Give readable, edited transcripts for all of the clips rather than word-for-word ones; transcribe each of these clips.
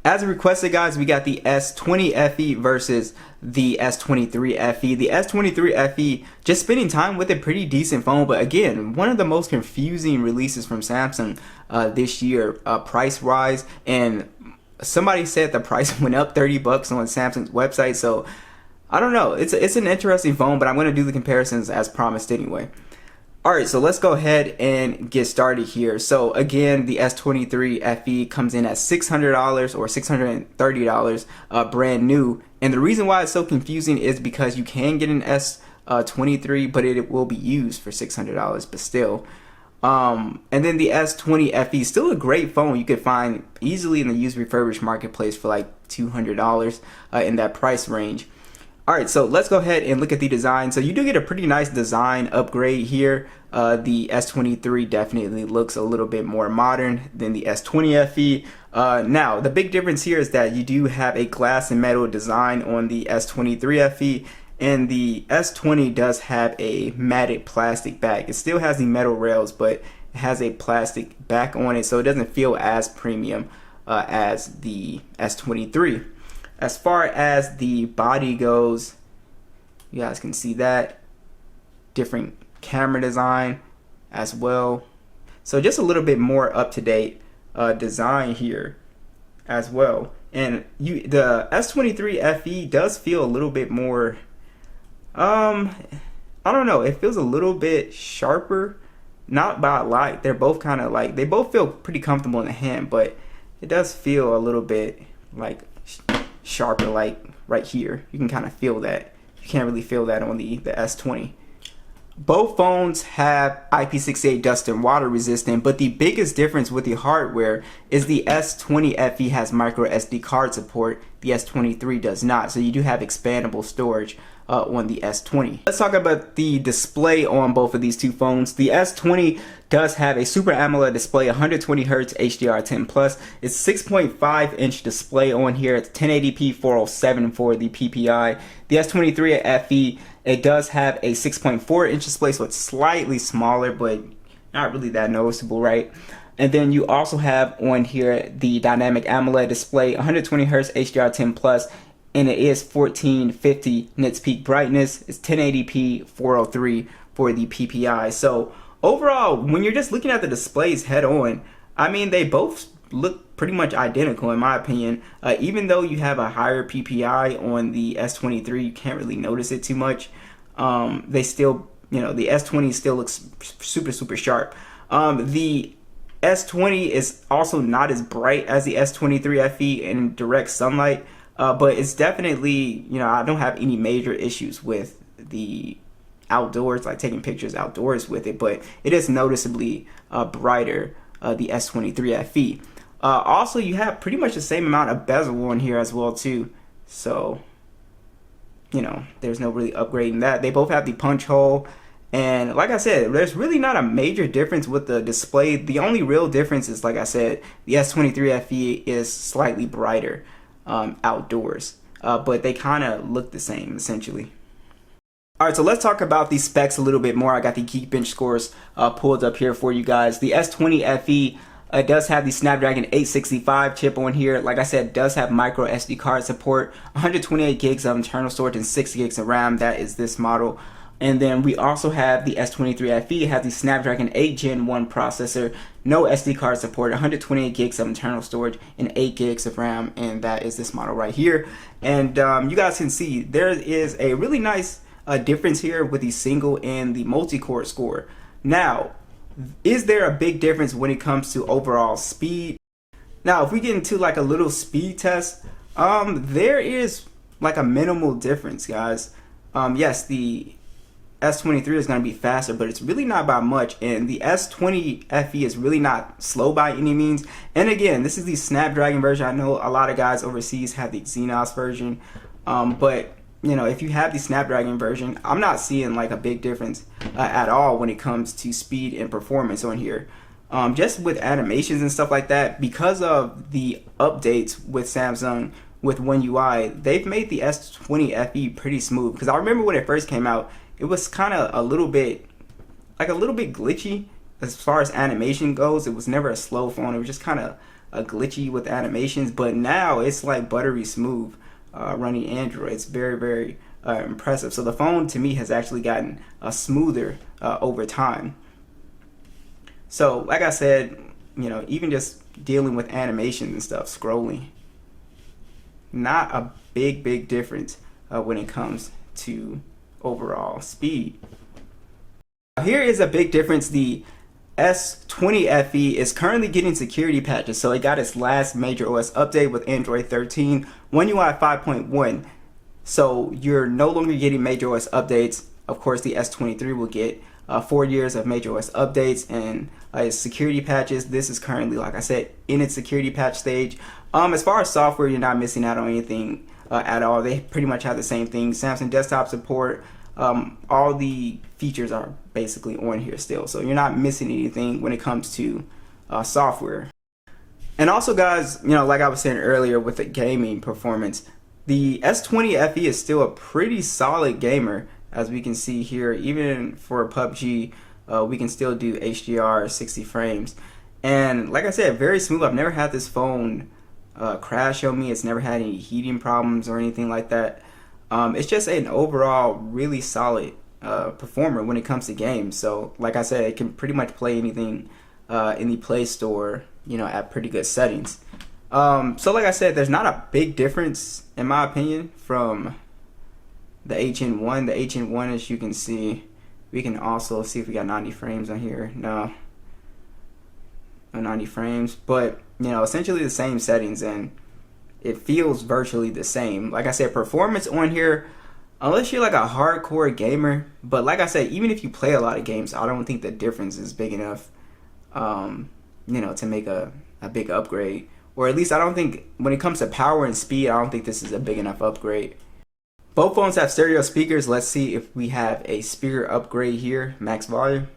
As requested, guys, we got the S20 FE versus the S23 FE. The S23 FE, just spending time with a pretty decent phone, but again, one of the most confusing releases from Samsung this year, price-wise, and somebody said the price went up 30 bucks on Samsung's website, so I don't know. It's an interesting phone, but I'm going to do the comparisons as promised anyway. Alright, so let's go ahead and get started here. So again, the S23 FE comes in at $600 or $630 brand new. And the reason why it's so confusing is because you can get an S23, but it will be used for $600, but still. And then the S20 FE, still a great phone. You could find easily in the used refurbished marketplace for like $200 in that price range. Alright, so let's go ahead and look at the design. So you do get a pretty nice design upgrade here. The S23 definitely looks a little bit more modern than the S20 FE. Now, the big difference here is that you do have a glass and metal design on the S23 FE, and the S20 does have a matted plastic back. It still has the metal rails, but it has a plastic back on it, so it doesn't feel as premium as the S23. As far as the body goes, you guys can see that different camera design as well. So just a little bit more up-to-date design here as well. And the S23 FE does feel a little bit more, I don't know, it feels a little bit sharper. Not by a lot. They're both kind of like, they both feel pretty comfortable in the hand, but it does feel a little bit like sharper, like right here. You can kind of feel that. You can't really feel that on the S20. Both phones have IP68 dust and water resistant, but the biggest difference with the hardware is the S20 FE has micro SD card support. The S23 does not, so you do have expandable storage on the S20. Let's talk about the display on both of these two phones. The S20 does have a Super AMOLED display, 120Hz HDR10+. It's 6.5 inch display on here. It's 1080p 407 for the PPI. The S23 FE, it does have a 6.4 inch display, so it's slightly smaller, but not really that noticeable, right? And then you also have on here the dynamic AMOLED display, 120Hz HDR10+, and it is 1450 nits peak brightness. It's 1080p 403 for the PPI. So overall, when you're just looking at the displays head on, I mean, they both look pretty much identical in my opinion. Even though you have a higher PPI on the S23, you can't really notice it too much. They still, you know, the S20 still looks super sharp. The S20 is also not as bright as the S23 FE in direct sunlight, but it's definitely, you know, I don't have any major issues with the outdoors, like taking pictures outdoors with it, but it is noticeably brighter, the S23 FE. Also, you have pretty much the same amount of bezel on here as well too, so you know, there's no really upgrading that. They both have the punch hole, and like I said, there's really not a major difference with the display. The only real difference is, like I said, the S23 FE is slightly brighter outdoors, but they kind of look the same essentially. Alright, so let's talk about the specs a little bit more. I got the Geekbench scores pulled up here for you guys. The S20 FE does have the Snapdragon 865 chip on here. Like I said, does have micro SD card support, 128 gigs of internal storage and 6 gigs of RAM. That is this model. And then we also have the S23 FE, has the Snapdragon 8 Gen 1 processor, no SD card support, 128 gigs of internal storage and 8 gigs of RAM, and that is this model right here. And you guys can see there is a really nice difference here with the single and the multi-core score. Now, is there a big difference when it comes to overall speed? Now, if we get into like a little speed test, there is like a minimal difference, guys. Yes, the S23 is going to be faster, but it's really not by much, and the S20 FE is really not slow by any means. And again, this is the Snapdragon version. I know a lot of guys overseas have the Exynos version, but you know, if you have the Snapdragon version, I'm not seeing like a big difference at all when it comes to speed and performance on here. Just with animations and stuff like that, because of the updates with Samsung with One UI, they've made the S20 FE pretty smooth. Because I remember when it first came out, it was kind of a little bit glitchy as far as animation goes. It was never a slow phone. It was just kind of glitchy with animations, but now it's like buttery smooth running Android. It's very, very impressive. So the phone to me has actually gotten smoother over time. So like I said, you know, even just dealing with animations and stuff, scrolling, not a big difference when it comes to overall speed. Here is a big difference. The S20 FE is currently getting security patches, so it got its last major OS update with Android 13, One UI 5.1. So you're no longer getting major OS updates. Of course, the S23 will get 4 years of major OS updates and its security patches. This is currently, like I said, in its security patch stage. As far as software, you're not missing out on anything at all. They pretty much have the same thing. Samsung desktop support. All the features are basically on here still, so you're not missing anything when it comes to software. And also, guys, you know, like I was saying earlier with the gaming performance, the S20 FE is still a pretty solid gamer, as we can see here. Even for PUBG, we can still do HDR 60 frames, and like I said, very smooth. I've never had this phone crash on me. It's never had any heating problems or anything like that. It's just an overall really solid performer when it comes to games. So like I said, it can pretty much play anything in the Play Store, you know, at pretty good settings. So like I said, there's not a big difference in my opinion from the HN1. The HN1, as you can see, we can also see if we got 90 frames on here. No 90 frames, but you know, essentially the same settings, and it feels virtually the same. Like I said, performance on here, unless you're like a hardcore gamer, but like I said, even if you play a lot of games, I don't think the difference is big enough, you know, to make a big upgrade. Or at least I don't think, when it comes to power and speed, I don't think this is a big enough upgrade. Both phones have stereo speakers. Let's see if we have a speaker upgrade here. Max volume.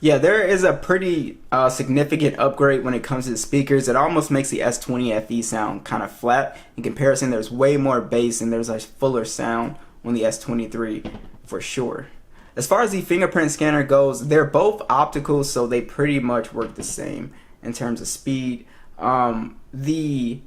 Yeah, there is a pretty significant upgrade when it comes to the speakers. It almost makes the S20 FE sound kind of flat. In comparison, there's way more bass and there's a fuller sound on the S23 for sure. As far as the fingerprint scanner goes, they're both optical, so they pretty much work the same in terms of speed. The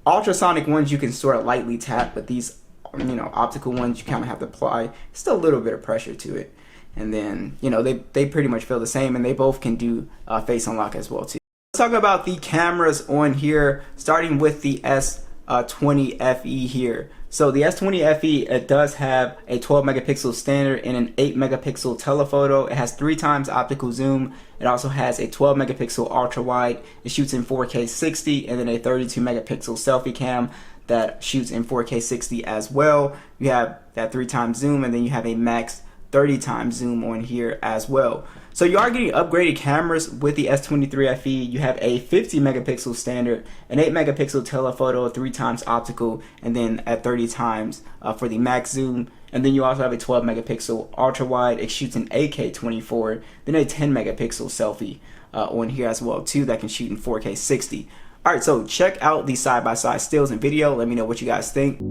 ultrasonic ones you can sort of lightly tap, but these, you know, optical ones you kind of have to apply still a little bit of pressure to it. And then, you know, they pretty much feel the same, and they both can do face unlock as well too. Let's talk about the cameras on here, starting with the S20 FE here. So the S20 FE, it does have a 12 megapixel standard and an 8 megapixel telephoto. It has 3 times optical zoom. It also has a 12 megapixel ultra wide. It shoots in 4K 60, and then a 32 megapixel selfie cam that shoots in 4K 60 as well. You have that 3 times zoom, and then you have a max 30 times zoom on here as well. So you are getting upgraded cameras with the S23 FE. You have a 50 megapixel standard, an 8 megapixel telephoto, 3 times optical, and then at 30 times for the max zoom. And then you also have a 12 megapixel ultra wide. It shoots in 8K 24, then a 10 megapixel selfie on here as well too that can shoot in 4K 60. All right, so check out the side-by-side stills and video. Let me know what you guys think.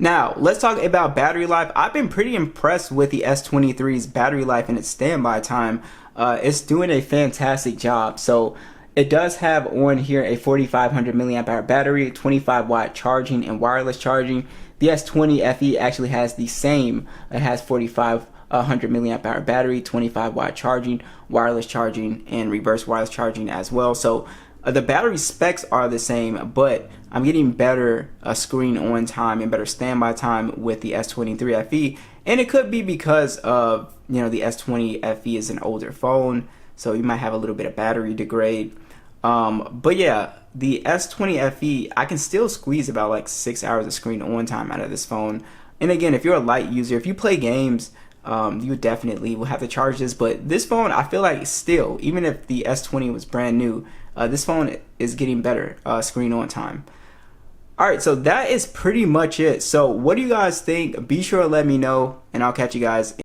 Now, let's talk about battery life. I've been pretty impressed with the S23's battery life and its standby time. It's doing a fantastic job. So it does have on here a 4500 milliamp hour battery, 25 watt charging and wireless charging. The S20 FE actually has the same. It has 4500 milliamp hour battery, 25 watt charging, wireless charging, and reverse wireless charging as well. So the battery specs are the same, but I'm getting better screen on time and better standby time with the S23 FE, and it could be because of, you know, the S20 FE is an older phone, so you might have a little bit of battery degrade. But yeah, the S20 FE, I can still squeeze about like 6 hours of screen on time out of this phone. And again, if you're a light user, if you play games, you definitely will have to charge this. But this phone, I feel like still, even if the S20 was brand new, this phone is getting better screen on time. Alright, so that is pretty much it. So what do you guys think? Be sure to let me know, and I'll catch you guys